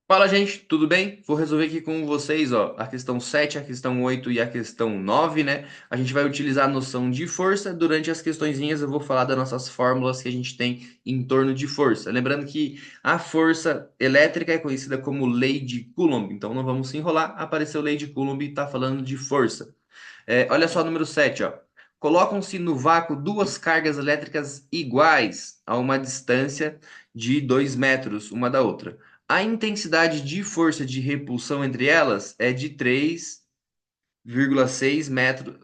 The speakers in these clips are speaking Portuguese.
Fala, gente, tudo bem? Vou resolver aqui com vocês, ó, a questão 7, a questão 8 e a questão 9, né? A gente vai utilizar a noção de força. Durante as questõezinhas eu vou falar das nossas fórmulas que a gente tem em torno de força. Lembrando que a força elétrica é conhecida como lei de Coulomb, então não vamos se enrolar. Apareceu lei de Coulomb e está falando de força. Olha só o número 7, ó. Colocam-se no vácuo duas cargas elétricas iguais a uma distância de 2 metros uma da outra. A intensidade de força de repulsão entre elas é de 3,6 metros,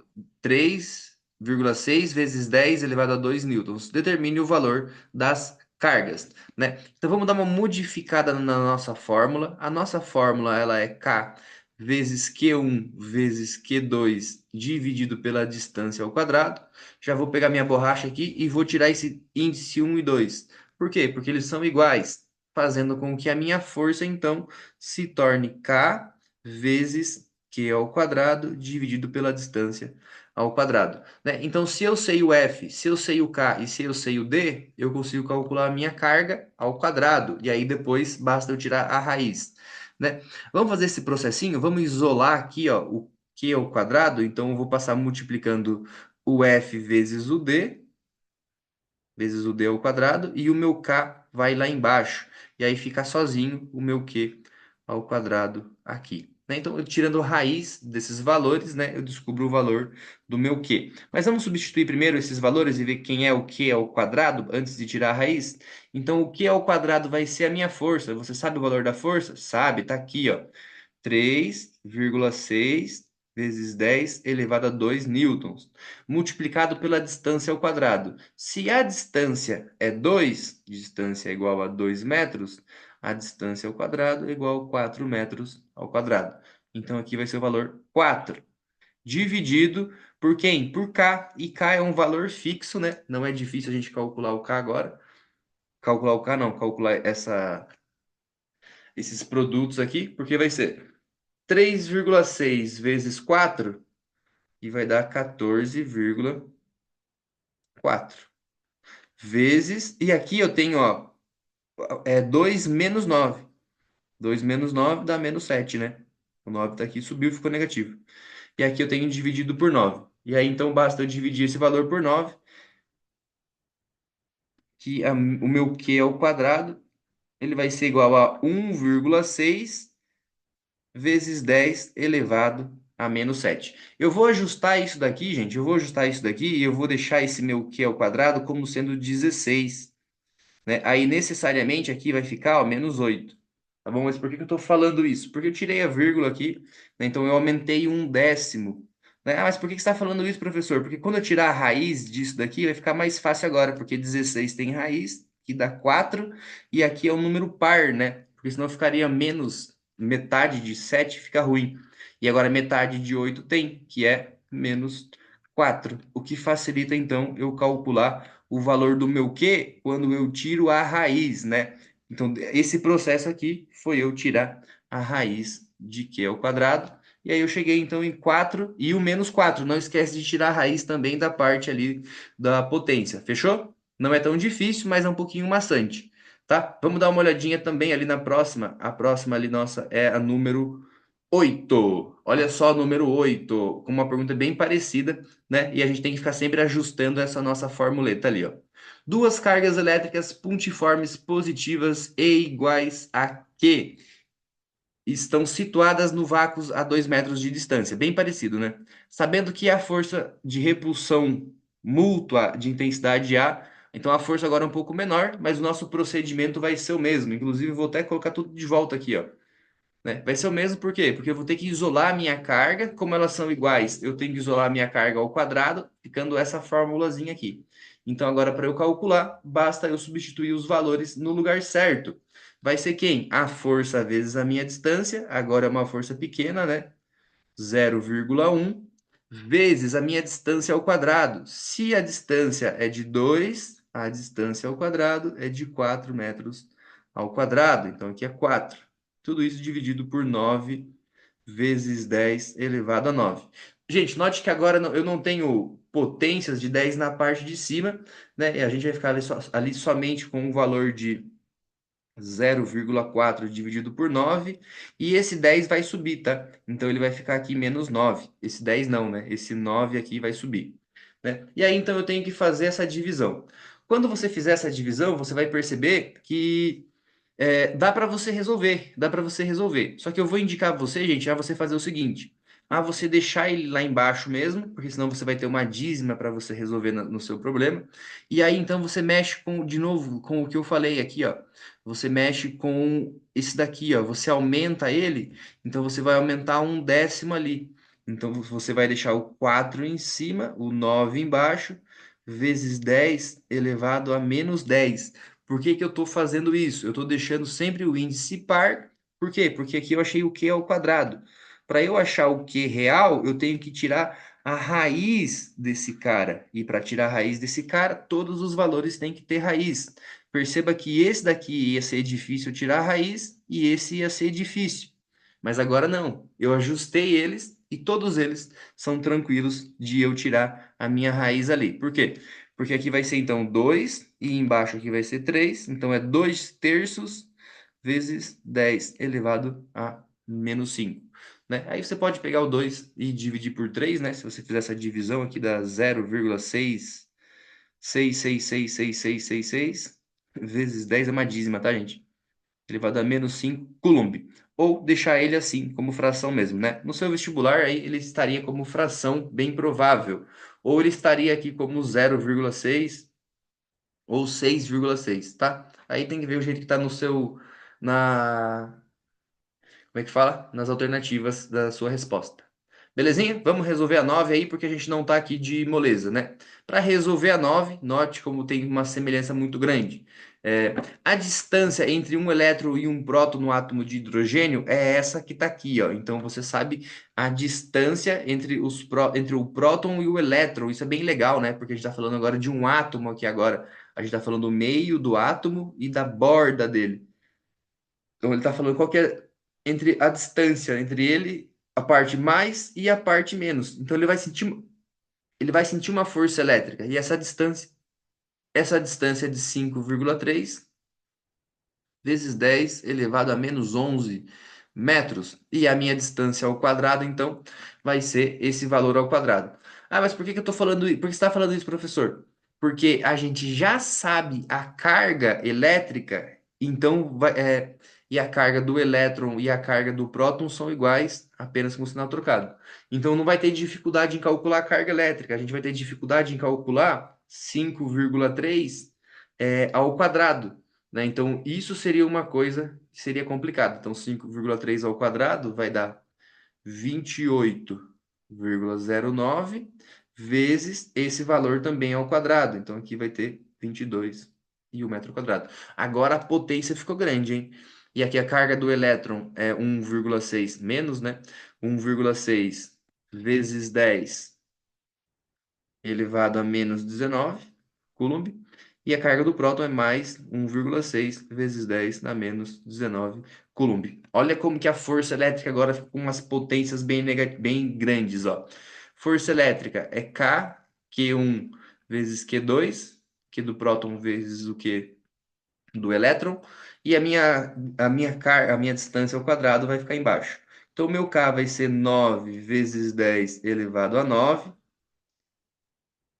3,6 vezes 10 elevado a 2 newtons. Determine o valor das cargas, né? Então vamos dar uma modificada na nossa fórmula. A nossa fórmula ela é K vezes Q1 vezes Q2 dividido pela distância ao quadrado. Já vou pegar minha borracha aqui e vou tirar esse índice 1 e 2. Por quê? Porque eles são iguais, fazendo com que a minha força, então, se torne K vezes Q ao quadrado dividido pela distância ao quadrado, né? Então, se eu sei o F, se eu sei o K e se eu sei o D, eu consigo calcular a minha carga ao quadrado. E aí depois basta eu tirar a raiz, né? Vamos fazer esse processinho? Vamos isolar aqui, ó, o Q ao quadrado. Então, eu vou passar multiplicando o F vezes o D ao quadrado, e o meu K vai lá embaixo. E aí fica sozinho o meu Q ao quadrado aqui, né? Então, eu tirando a raiz desses valores, né, eu descubro o valor do meu Q. Mas vamos substituir primeiro esses valores e ver quem é o Q ao quadrado antes de tirar a raiz? Então, o Q ao quadrado vai ser a minha força. Você sabe o valor da força? Sabe, tá aqui, ó. 3,6 vezes 10 elevado a 2 newtons, multiplicado pela distância ao quadrado. Se a distância é 2, distância é igual a 2 metros, a distância ao quadrado é igual a 4 metros ao quadrado. Então, aqui vai ser o valor 4, dividido por quem? Por K. E K é um valor fixo, né? Não é difícil a gente calcular o K agora. Calcular o K não, calcular esses produtos aqui, porque vai ser 3,6 vezes 4 e vai dar 14,4 vezes. E aqui eu tenho, ó, 2 menos 9. 2 menos 9 dá menos 7, né? O 9 tá aqui, subiu, ficou negativo. E aqui eu tenho dividido por 9. E aí então basta eu dividir esse valor por 9, que o meu Q ao quadrado, ele vai ser igual a 1,6 vezes 10 elevado a menos 7. Eu vou ajustar isso daqui, gente. Eu vou ajustar isso daqui e eu vou deixar esse meu Q ao quadrado como sendo 16, né? Aí necessariamente aqui vai ficar, ó, menos 8. Tá bom? Mas por que que eu estou falando isso? Porque eu tirei a vírgula aqui, né? Então eu aumentei um décimo. Né? Ah, mas por que que você está falando isso, professor? Porque quando eu tirar a raiz disso daqui, vai ficar mais fácil agora, porque 16 tem raiz, que dá 4, e aqui é um número par, né? Porque senão ficaria menos metade de 7, fica ruim. E agora metade de 8 tem, que é menos 4, o que facilita então eu calcular o valor do meu Q quando eu tiro a raiz, né? Então, esse processo aqui foi eu tirar a raiz de Q ao quadrado. E aí eu cheguei então em 4 e o menos 4. Não esquece de tirar a raiz também da parte ali da potência. Fechou? Não é tão difícil, mas é um pouquinho maçante, tá? Vamos dar uma olhadinha também ali na próxima. A próxima ali nossa é a número 8. Olha só, número 8, com uma pergunta bem parecida, né? E a gente tem que ficar sempre ajustando essa nossa formuleta ali, ó. Duas cargas elétricas pontiformes positivas e iguais a Q estão situadas no vácuo a 2 metros de distância. Bem parecido, né? Sabendo que a força de repulsão mútua de intensidade A, então a força agora é um pouco menor, mas o nosso procedimento vai ser o mesmo. Inclusive, vou até colocar tudo de volta aqui, ó, né? Vai ser o mesmo por quê? Porque eu vou ter que isolar a minha carga, como elas são iguais, eu tenho que isolar a minha carga ao quadrado, ficando essa formulazinha aqui. Então, agora, para eu calcular, basta eu substituir os valores no lugar certo. Vai ser quem? A força vezes a minha distância, agora é uma força pequena, né? 0,1 vezes a minha distância ao quadrado. Se a distância é de 2, a distância ao quadrado é de 4 metros ao quadrado. Então, aqui é 4. Tudo isso dividido por 9 vezes 10 elevado a 9. Gente, note que agora eu não tenho potências de 10 na parte de cima, né? E a gente vai ficar ali somente com o valor de 0,4 dividido por 9, e esse 10 vai subir, tá? Então ele vai ficar aqui menos 9. Esse 10 não, né? Esse 9 aqui vai subir, né? E aí então eu tenho que fazer essa divisão. Quando você fizer essa divisão, você vai perceber que dá para você resolver, dá para você resolver. Só que eu vou indicar a você, gente, a você fazer o seguinte: a você deixar ele lá embaixo mesmo, porque senão você vai ter uma dízima para você resolver no seu problema. E aí então você mexe com, de novo, com o que eu falei aqui, ó. Você mexe com esse daqui, ó. Você aumenta ele, então você vai aumentar um décimo ali. Então você vai deixar o 4 em cima, o 9 embaixo, vezes 10 elevado a menos 10. Por que que eu estou fazendo isso? Eu estou deixando sempre o índice par. Por quê? Porque aqui eu achei o q ao quadrado. Para eu achar o q real, eu tenho que tirar a raiz desse cara. E para tirar a raiz desse cara, todos os valores têm que ter raiz. Perceba que esse daqui ia ser difícil tirar a raiz e esse ia ser difícil. Mas agora não. Eu ajustei eles e todos eles são tranquilos de eu tirar a minha raiz ali. Por quê? Porque aqui vai ser então 2 e embaixo aqui vai ser 3. Então é 2 terços vezes 10 elevado a menos 5. Né? Aí você pode pegar o 2 e dividir por 3, né? Se você fizer essa divisão aqui dá 0,6666666 vezes 10 é uma dízima, tá, gente? Elevado a menos 5 Coulomb. Ou deixar ele assim, como fração mesmo, né? No seu vestibular, aí ele estaria como fração bem provável. Ou ele estaria aqui como 0,6 ou 6,6, tá? Aí tem que ver o jeito que tá no seu, na, como é que fala? Nas alternativas da sua resposta. Belezinha? Vamos resolver a 9 aí, porque a gente não tá aqui de moleza, né? Para resolver a 9, note como tem uma semelhança muito grande. É, a distância entre um elétron e um próton no átomo de hidrogênio é essa que está aqui, ó. Então você sabe a distância entre o próton e o elétron. Isso é bem legal, né? Porque a gente está falando agora de um átomo aqui agora. A gente está falando do meio do átomo e da borda dele. Então ele está falando qual que é entre a distância entre ele, a parte mais e a parte menos. Então ele vai sentir uma força elétrica. E essa distância é de 5,3 vezes 10 elevado a menos 11 metros. E a minha distância ao quadrado, então, vai ser esse valor ao quadrado. Ah, mas por que que eu estou falando isso? Por que você está falando isso, professor? Porque a gente já sabe a carga elétrica, então e a carga do elétron e a carga do próton são iguais, apenas com o sinal trocado. Então não vai ter dificuldade em calcular a carga elétrica, a gente vai ter dificuldade em calcular 5,3 ao quadrado, né? Então, isso seria uma coisa que seria complicada. Então, 5,3 ao quadrado vai dar 28,09 vezes esse valor também ao quadrado. Então, aqui vai ter 22 e o metro quadrado. Agora, a potência ficou grande, hein? E aqui a carga do elétron é 1,6 menos, né? 1,6 vezes 10 elevado a menos 19 Coulomb. E a carga do próton é mais 1,6 vezes 10 na menos 19 Coulomb. Olha como que a força elétrica agora fica com umas potências bem grandes, ó. Força elétrica é K, Q1 vezes Q2, Q do próton vezes o Q do elétron, e a minha distância ao quadrado vai ficar embaixo. Então, o meu K vai ser 9 vezes 10 elevado a 9.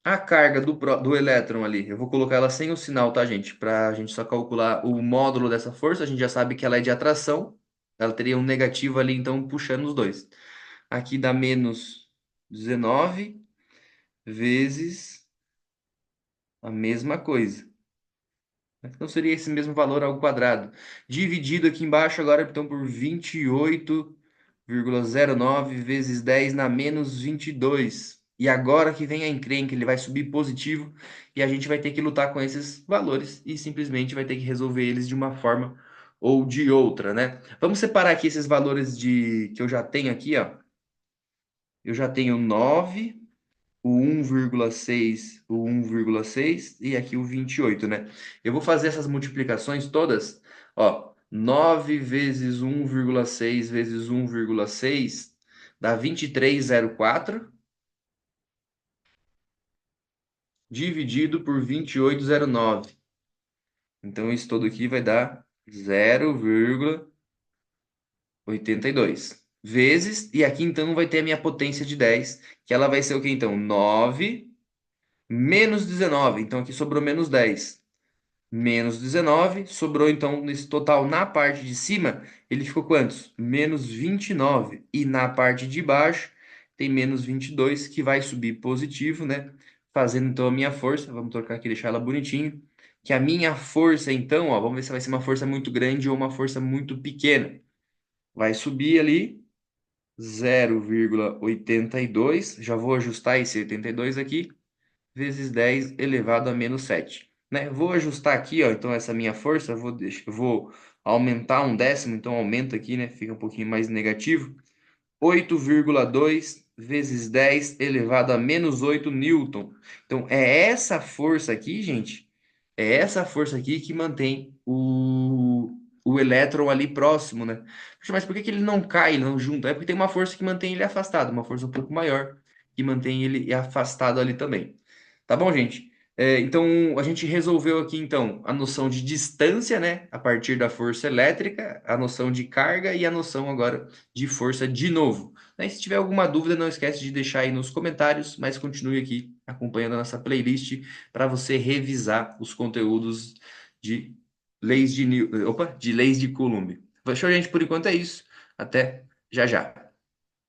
A carga do elétron ali, eu vou colocar ela sem o sinal, tá, gente? Para a gente só calcular o módulo dessa força, a gente já sabe que ela é de atração. Ela teria um negativo ali, então, puxando os dois. Aqui dá menos 19 vezes a mesma coisa. Então, seria esse mesmo valor ao quadrado. Dividido aqui embaixo agora, então, por 28,09 vezes 10 na menos 22. E agora que vem a encrenca, ele vai subir positivo e a gente vai ter que lutar com esses valores e simplesmente vai ter que resolver eles de uma forma ou de outra, né? Vamos separar aqui esses valores que eu já tenho aqui, ó. Eu já tenho 9, o 1,6 e aqui o 28, né? Eu vou fazer essas multiplicações todas, ó. 9 vezes 1,6 vezes 1,6 dá 23,04 dividido por 28,09. Então, isso todo aqui vai dar 0,82 vezes, e aqui então vai ter a minha potência de 10, que ela vai ser o que então? 9 menos 19, então aqui sobrou menos 10. Menos 19, sobrou então nesse total na parte de cima, ele ficou quantos? Menos 29. E na parte de baixo tem menos 22, que vai subir positivo, né? Fazendo então a minha força, vamos trocar aqui, deixar ela bonitinho, que a minha força então, ó, vamos ver se vai ser uma força muito grande ou uma força muito pequena. Vai subir ali 0,82, já vou ajustar esse 82 aqui, vezes 10 elevado a menos 7, né? Vou ajustar aqui, ó, então essa minha força, vou aumentar um décimo, então aumenta aqui, né? Fica um pouquinho mais negativo. 8,2 vezes 10 elevado a menos 8 newton. Então, é essa força aqui, gente, é essa força aqui que mantém o elétron ali próximo, né? Poxa, mas por que que ele não cai, ele não junta? É porque tem uma força que mantém ele afastado, uma força um pouco maior que mantém ele afastado ali também. Tá bom, gente? Então, a gente resolveu aqui, então, a noção de distância, né? A partir da força elétrica, a noção de carga e a noção agora de força de novo. Né? Se tiver alguma dúvida, não esquece de deixar aí nos comentários, mas continue aqui acompanhando a nossa playlist para você revisar os conteúdos de de leis de Coulomb. Fechou, gente? Por enquanto é isso. Até já já.